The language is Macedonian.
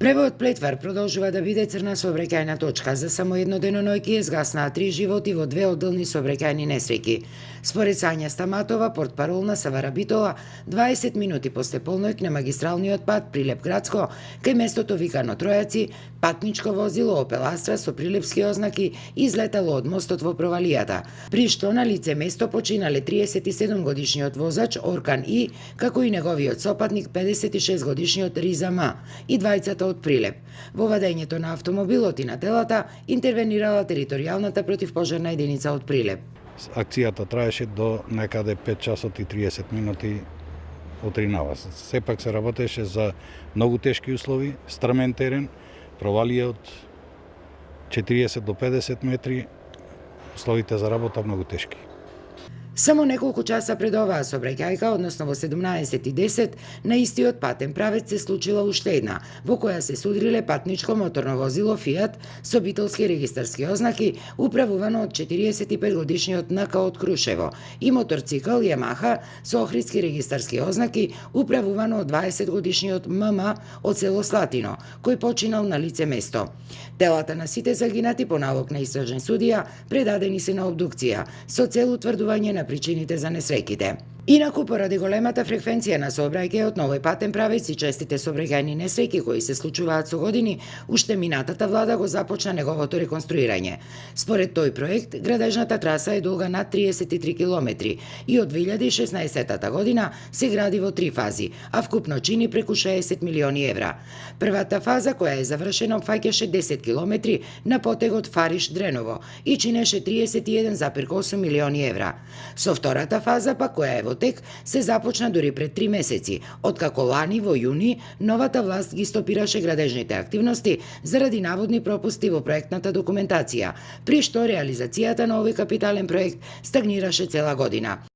Превојот Плетвар продолжува да биде црна сообраќајна точка. За само едно денонојке изгаснаа 3 животи во 2 одделни сообраќајни несреќи. Според Сања Стаматова, портпарол на Савара Битола, 20 минути после полноќ на магистралниот пат Прилеп-Градско, кај местото викано Тројаци, патничко возило Опел Астра со прилепски ознаки излетало од мостот во провалијата, при што на лице место починале 37 годишниот возач Оркан И, како и неговиот сопатник 56 годишниот Риза М и двајцата од Прилеп. Во вадењето на автомобилот и на телата интервенирала територијалната противпожарна единица од Прилеп. Акцијата траеше до некаде 5 часот и 30 минути утринава. Сепак се работеше за многу тешки услови, стрмен терен, провалија од 40 до 50 метри, условите за работа многу тешки. Само неколку часа пред оваа сообраќајка, односно во 17:10, на истиот патен правец се случила уште една, во која се судриле патничко моторно возило Фијат со битолски регистарски ознаки, управувано од 45 годишниот НК од Крушево, и моторцикл Јамаха со охридски регистарски ознаки, управувано од 20 годишниот ММ од село Слатино, кој починал на лице место. Телата на сите загинати по налог на истражен судија предадени се на обдукција со цел утврдување на причините за несреќите. Инаку, поради големата фреквенција на сообраќајот на овој патен правец и честите сообраќајни несреќи кои се случуваат со години, уште минатата влада го започна неговото реконструирање. Според тој проект, градежната траса е долга над 33 километри и од 2016 година се гради во 3 фази, а вкупно чини преку 60 милиони евра. Првата фаза, која е завршена, опфаќаше 10 километри на потегот Фариш-Дреново и чинеше 31,8 милиони евра. Со втората фаза, па која е во тек, се започна дури пред 3 месеци, откако лани во јуни новата власт ги стопираше градежните активности заради наводни пропусти во проектната документација, при што реализацијата на овој капитален проект стагнираше цела година.